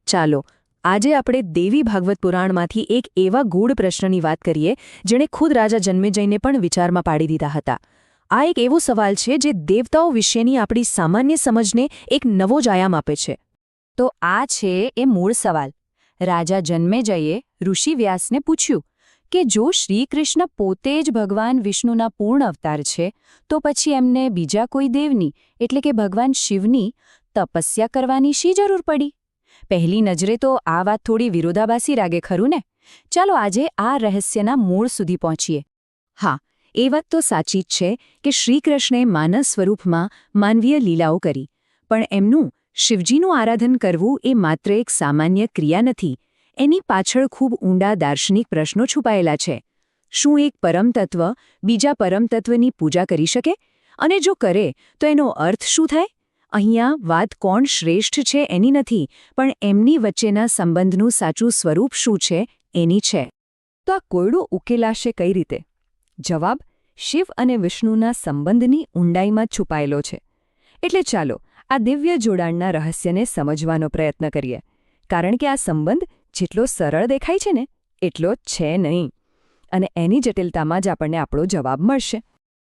ચાલો આજે આપણે દેવી ભાગવત પુરાણમાંથી એક એવા ગૂઢ પ્રશ્નની વાત કરીએ જેણે ખુદ રાજા જન્મેજયને પણ વિચારમાં પાડી દીધા હતા. આ એક એવો સવાલ છે જે દેવતાઓ વિશેની આપણી સામાન્ય સમજને એક નવો જ આયામ આપે છે. તો આ છે એ મૂળ સવાલ. રાજા જન્મેજયે ઋષિ વ્યાસને પૂછ્યું કે જો શ્રીકૃષ્ણ પોતે જ ભગવાન વિષ્ણુના પૂર્ણ અવતાર છે તો પછી એમને બીજા કોઈ દેવની એટલે કે ભગવાન શિવની તપસ્યા કરવાની શી જરૂર પડી? પહેલી નજરે તો આ વાત થોડી વિરોધાભાસી લાગે, ખરું ને? ચાલો આજે આ રહસ્યના મૂળ સુધી પહોંચીએ. હા, એ વાત તો સાચી જ છે કે શ્રીકૃષ્ણે માનવ સ્વરૂપમાં માનવીય લીલાઓ કરી, પણ એમનું શિવજીનું આરાધન કરવું એ માત્ર એક સામાન્ય ક્રિયા નથી. એની પાછળ ખૂબ ઊંડા દાર્શનિક પ્રશ્નો છુપાયેલા છે. શું એક પરમતત્વ બીજા પરમતત્વની પૂજા કરી શકે? અને જો કરે તો એનો અર્થ શું થાય? અહીંયા વાત કોણ શ્રેષ્ઠ છે એની નથી, પણ એમની વચ્ચેના સંબંધનું સાચું સ્વરૂપ શું છે એની છે. તો આ કોયડો ઉકેલાશે કઈ રીતે? જવાબ શિવ અને વિષ્ણુના સંબંધની ઊંડાઈમાં છુપાયેલો છે. એટલે ચાલો આ દિવ્ય જોડાણના રહસ્યને સમજવાનો પ્રયત્ન કરીએ, કારણ કે આ સંબંધ જેટલો સરળ દેખાય છે ને એટલો જ છે નહીં, અને એની જટિલતામાં જ આપણને આપણો જવાબ મળશે.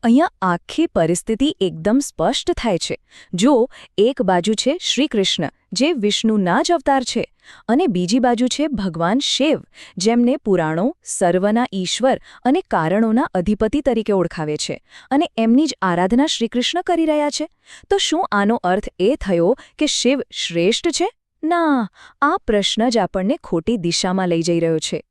અહીંયા આખી પરિસ્થિતિ એકદમ સ્પષ્ટ થાય છે. જો એક બાજુ છે શ્રીકૃષ્ણ જે વિષ્ણુના જ અવતાર છે, અને બીજી બાજુ છે ભગવાન શિવ જેમને પુરાણો સર્વના ઈશ્વર અને કારણોના અધિપતિ તરીકે ઓળખાવે છે, અને એમની જ આરાધના શ્રીકૃષ્ણ કરી રહ્યા છે. તો શું આનો અર્થ એ થયો કે શિવ શ્રેષ્ઠ છે? ના, આ પ્રશ્ન જ આપણને ખોટી દિશામાં લઈ જઈ રહ્યો છે.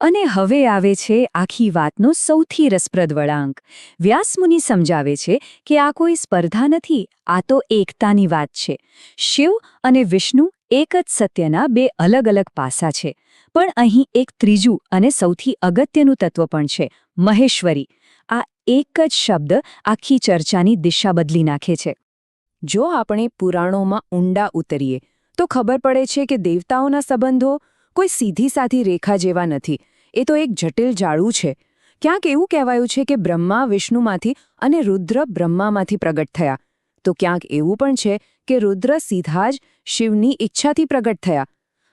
અને હવે આવે છે આખી વાતનો સૌથી રસપ્રદ વળાંક. વ્યાસમુનિ સમજાવે છે કે આ કોઈ સ્પર્ધા નથી, આ તો એકતાની વાત છે. શિવ અને વિષ્ણુ એક જ સત્યના બે અલગ અલગ પાસા છે. પણ અહીં એક ત્રીજું અને સૌથી અગત્યનું તત્વ પણ છે, મહેશ્વરી. આ એક જ શબ્દ આખી ચર્ચાની દિશા બદલી નાખે છે. જો આપણે પુરાણોમાં ઊંડા ઉતરીએ તો ખબર પડે છે કે દેવતાઓના સંબંધો કોઈ સીધી સાધી રેખા જેવા નથી. એ તો એક જટિલ જાળું છે. ક્યાંક એવું કહેવાયું છે કે બ્રહ્મા વિષ્ણુમાંથી અને રુદ્ર બ્રહ્મામાંથી પ્રગટ થયા, તો ક્યાંક એવું પણ છે કે રુદ્ર સીધા જ શિવની ઈચ્છાથી પ્રગટ થયા.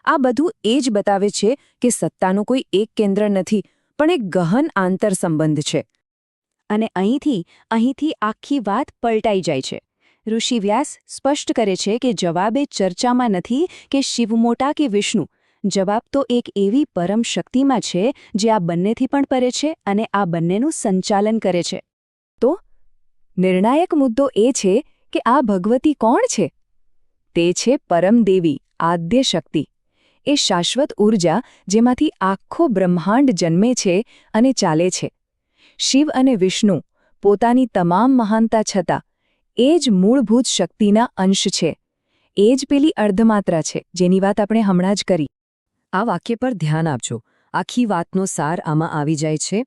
આ બધું એ જ બતાવે છે કે સત્તાનું કોઈ એક કેન્દ્ર નથી, પણ એક ગહન આંતરસંબંધ છે. અને અહીંથી આખી વાત પલટાઈ જાય છે. ઋષિ વ્યાસ સ્પષ્ટ કરે છે કે જવાબ એ ચર્ચામાં નથી કે શિવ મોટા કે વિષ્ણુ. જવાબ તો એક એવી પરમ શક્તિમાં છે જે આ બંનેથી પણ પરે છે અને આ બંનેનું સંચાલન કરે છે. તો નિર્ણાયક મુદ્દો એ છે કે આ ભગવતી કોણ છે? તે છે પરમદેવી, આદ્ય શક્તિ. એ શાશ્વત ઊર્જા જેમાંથી આખો બ્રહ્માંડ જન્મે છે અને ચાલે છે. શિવ અને વિષ્ણુ પોતાની તમામ મહાનતા છતાં એ જ મૂળભૂત શક્તિના અંશ છે. એ જ પેલી અર્ધમાત્રા છે જેની વાત આપણે હમણાં જ કરી. આ વાક્ય પર ધ્યાન આપજો. આખી વાતનો સાર આમાં આવી જાય છે.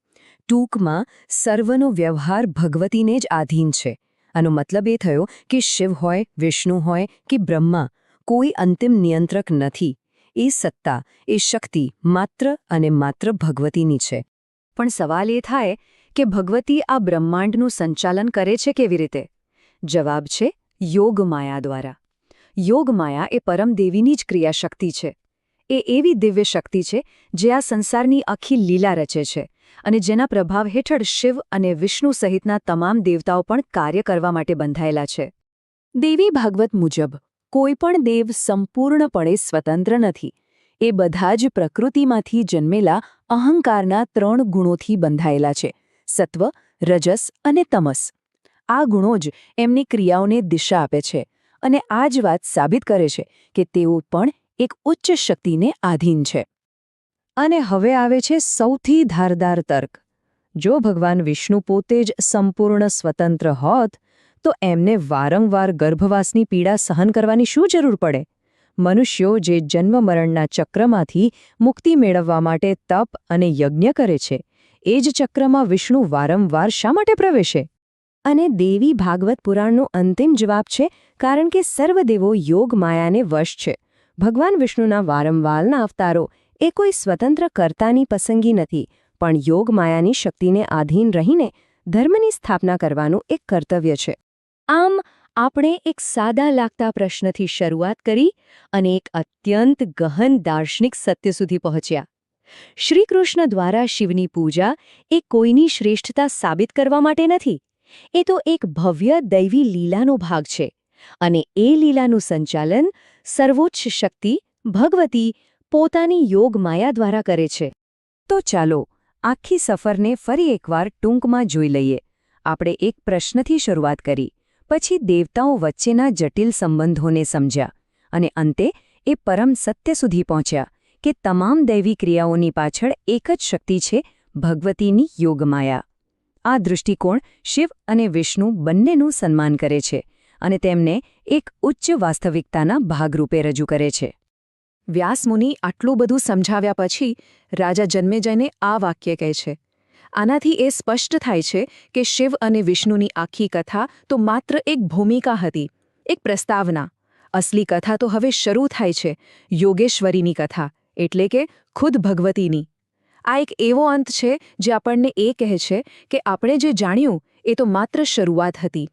ટૂંકમાં સર્વનો વ્યવહાર ભગવતીને જ આધીન છે. આનો મતલબ એ થયો કે શિવ હોય, વિષ્ણુ હોય કે બ્રહ્મા, કોઈ અંતિમ નિયંત્રક નથી. એ સત્તા, એ શક્તિ માત્ર અને માત્ર ભગવતીની છે. પણ સવાલ એ થાય કે ભગવતી આ બ્રહ્માંડનું સંચાલન કરે છે કેવી રીતે? જવાબ છે યોગમાયા દ્વારા. યોગમાયા એ પરમદેવીની જ ક્રિયાશક્તિ છે. એ એવી દિવ્ય શક્તિ છે જે આ સંસારની આખી લીલા રચે છે, અને જેના પ્રભાવ હેઠળ શિવ અને વિષ્ણુ સહિતના તમામ દેવતાઓ પણ કાર્ય કરવા માટે બંધાયેલા છે. દેવી ભાગવત મુજબ કોઈ પણ દેવ સંપૂર્ણપણે સ્વતંત્ર નથી. એ બધા જ પ્રકૃતિમાંથી જન્મેલા અહંકારના 3 ગુણોથી બંધાયેલા છે: સત્વ, રજસ અને તમસ. આ ગુણો જ એમની ક્રિયાઓને દિશા આપે છે, અને આ જ વાત સાબિત કરે છે કે તેઓ પણ એક ઉચ્ચ શક્તિને આધીન છે. અને હવે આવે છે સૌથી ધારદાર તર્ક. જો ભગવાન વિષ્ણુ પોતે જ સંપૂર્ણ સ્વતંત્ર હોત તો એમને વારંવાર ગર્ભવાસની પીડા સહન કરવાની શું જરૂર પડે? મનુષ્યો જે જન્મ-મરણના ચક્રમાંથી મુક્તિ મેળવવા માટે તપ અને યજ્ઞ કરે છે, એ જ ચક્રમાં વિષ્ણુ વારંવાર શા માટે પ્રવેશે? અને દેવી ભાગવત પુરાણનો અંતિમ જવાબ છે કારણ કે સર્વદેવો યોગ માયાને વશ છે. ભગવાન વિષ્ણુના વારંવારના અવતારો એ કોઈ સ્વતંત્ર કર્તાની પસંદગી નથી, પણ યોગ માયાની શક્તિને આધીન રહીને ધર્મની સ્થાપના કરવાનું એક કર્તવ્ય છે. આમ આપણે એક સાદા લાગતા પ્રશ્નથી શરૂઆત કરી અને એક અત્યંત ગહન દાર્શનિક સત્ય સુધી પહોંચ્યા. શ્રીકૃષ્ણ દ્વારા શિવની પૂજા એ કોઈની શ્રેષ્ઠતા સાબિત કરવા માટે નથી. એ તો એક ભવ્ય દૈવી લીલાનો ભાગ છે અને એ લીલાનું સંચાલન સર્વોચ્ચ શક્તિ ભગવતી પોતાની યોગ માયા દ્વારા કરે છે. તો ચાલો આખી સફરને ફરી એકવાર ટૂંકમાં જોઈ લઈએ. આપણે એક પ્રશ્નથી શરૂઆત કરી, પછી દેવતાઓ વચ્ચેના જટિલ સંબંધોને સમજ્યા અને અંતે એ પરમ સત્ય સુધી પહોંચ્યા કે તમામ દૈવી ક્રિયાઓની પાછળ એક જ શક્તિ છે, ભગવતીની યોગમાયા. આ દૃષ્ટિકોણ શિવ અને વિષ્ણુ બંનેનું સન્માન કરે છે અને તેમને એક ઉચ્ચ વાસ્તવિકતાના ભાગરૂપે રજૂ કરે છે. વ્યાસમુનિ આટલું બધું સમજાવ્યા પછી રાજા જન્મેજયને આ વાક્ય કહે છે. આનાથી એ સ્પષ્ટ થાય છે કે શિવ અને વિષ્ણુની આખી કથા તો માત્ર એક ભૂમિકા હતી, એક પ્રસ્તાવના. અસલી કથા તો હવે શરૂ થાય છે, યોગેશ્વરીની કથા, એટલે કે ખુદ ભગવતીની. આ એક એવો અંત છે જે આપણને એ કહે છે કે આપણે જે જાણ્યું એ તો માત્ર શરૂઆત હતી.